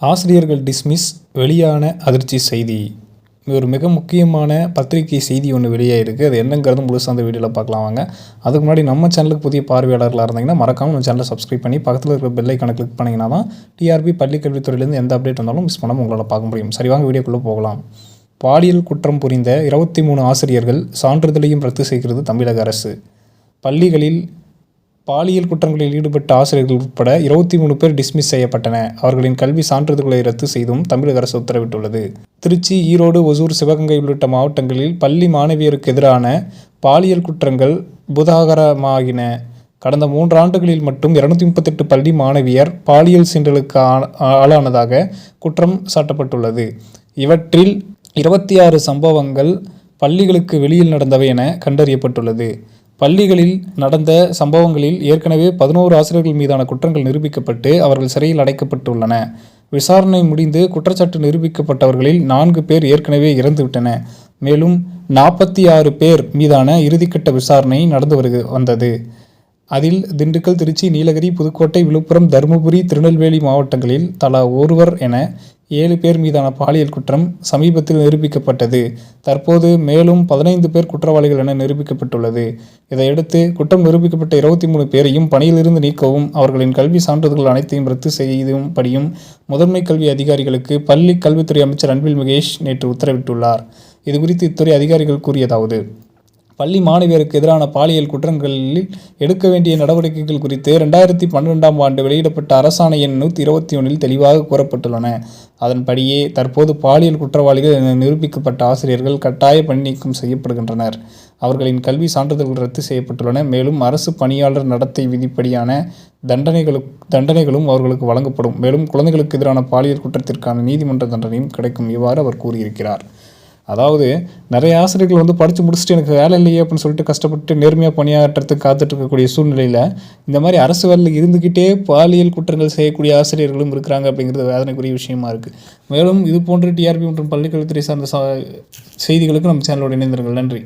ஆசிரியர்கள் டிஸ்மிஸ் வெளியான அதிர்ச்சி செய்தி. இது ஒரு மிக முக்கியமான பத்திரிகை செய்தி ஒன்று வெளியாகிருக்கு. அது என்னங்கிறது முழுசாக அந்த வீடியோவில் பார்க்கலாம் வாங்க. அதுக்கு முன்னாடி நம்ம சேனலுக்கு புதிய பார்வையாளர்களாக இருந்தீங்கன்னா மறக்காமல் நம்ம சேனலை சப்ஸ்கிரைப் பண்ணி பக்கத்தில் இருக்கிற பெல் ஐக்கானை கிளிக் பண்ணிங்கன்னா தான் டிஆர்பி பள்ளிக்கல்வித்துறையிலேருந்து எந்த அப்டேட் வந்தாலும் மிஸ் பண்ணாமல் உங்களால் பார்க்க முடியும். சரி வாங்க வீடியோக்குள்ளே போகலாம். பாலியல் குற்றம் புரிந்த 23 ஆசிரியர்கள் சான்றிதழையும் ரத்து செய்கிறது தமிழக அரசு. பள்ளிகளில் பாலியல் குற்றங்களில் ஈடுபட்ட ஆசிரியர்கள் உட்பட 23 பேர் டிஸ்மிஸ் செய்யப்பட்டன. அவர்களின் கல்வி சான்றிதழ்களை ரத்து செய்தும் தமிழக அரசு உத்தரவிட்டுள்ளது. திருச்சி, ஈரோடு, ஒசூர், சிவகங்கை உள்ளிட்ட மாவட்டங்களில் பள்ளி மாணவியருக்கு எதிரான பாலியல் குற்றங்கள் பூதாகரமாகின. கடந்த 3 ஆண்டுகளில் மட்டும் 238 பள்ளி மாணவியர் பாலியல் சீண்டலுக்கு ஆளானதாக குற்றம் சாட்டப்பட்டுள்ளது. இவற்றில் 26 சம்பவங்கள் பள்ளிகளுக்கு வெளியில் நடந்தவை என கண்டறியப்பட்டுள்ளது. பள்ளிகளில் நடந்த சம்பவங்களில் ஏற்கனவே 11 ஆசிரியர்கள் மீதான குற்றங்கள் நிரூபிக்கப்பட்டு அவர்கள் சிறையில் அடைக்கப்பட்டுள்ளன. விசாரணை முடிந்து குற்றச்சாட்டு நிரூபிக்கப்பட்டவர்களில் 4 பேர் ஏற்கனவே இறந்துவிட்டன. மேலும் 46 பேர் மீதான இறுதிக்கட்ட விசாரணை நடந்து வந்தது. அதில் திண்டுக்கல், திருச்சி, நீலகிரி, புதுக்கோட்டை, விழுப்புரம், தருமபுரி, திருநெல்வேலி மாவட்டங்களில் தலா ஒருவர் என 7 பேர் மீதான பாலியல் குற்றம் சமீபத்தில் நிரூபிக்கப்பட்டது. தற்போது மேலும் 15 பேர் குற்றவாளிகள் என நிரூபிக்கப்பட்டுள்ளது. இதையடுத்து குற்றம் நிரூபிக்கப்பட்ட 23 பேரையும் பணியிலிருந்து நீக்கவும் அவர்களின் கல்வி சான்றிதழ்கள் அனைத்தையும் ரத்து செய்யும்படியும் முதன்மை கல்வி அதிகாரிகளுக்கு பள்ளி கல்வித்துறை அமைச்சர் அன்பில் மகேஷ் நேற்று உத்தரவிட்டுள்ளார். இதுகுறித்து இத்துறை அதிகாரிகள் கூறியதாவது: பள்ளி மாணவியருக்கு எதிரான பாலியல் குற்றங்களில் எடுக்க வேண்டிய நடவடிக்கைகள் குறித்து 2012ஆம் ஆண்டு வெளியிடப்பட்ட அரசாணை எண் 121 தெளிவாக கூறப்பட்டுள்ளன. அதன்படியே தற்போது பாலியல் குற்றவாளிகள் என நிரூபிக்கப்பட்ட ஆசிரியர்கள் கட்டாய பணி நீக்கம் செய்யப்படுகின்றனர். அவர்களின் கல்வி சான்றிதழ்கள் ரத்து செய்யப்பட்டுள்ளன. மேலும் அரசு பணியாளர் நடத்தை விதிப்படியான தண்டனைகளும் அவர்களுக்கு வழங்கப்படும். மேலும் குழந்தைகளுக்கு எதிரான பாலியல் குற்றத்திற்கான நீதிமன்ற தண்டனையும் கிடைக்கும். இவ்வாறு அவர் கூறியிருக்கிறார். அதாவது நிறைய ஆசிரியர்கள் படித்து முடிச்சுட்டு எனக்கு வேலை இல்லையே அப்படின்னு சொல்லிட்டு கஷ்டப்பட்டு நேர்மையாக பணியாற்றத்துக்கு காத்துட்டு இருக்கக்கூடிய சூழ்நிலையில் இந்த மாதிரி அரசு வேலையில் இருந்துக்கிட்டே பாலியல் குற்றங்கள் செய்யக்கூடிய ஆசிரியர்களும் இருக்கிறாங்க அப்படிங்கிறது வேதனைக்குரிய விஷயமா இருக்குது. மேலும் இது போன்ற டிஆர்பி மற்றும் பள்ளிக்கல்வித்துறை சார்ந்த செய்திகளுக்கு நம்ம சேனலோட இணைந்திருங்கள். நன்றி.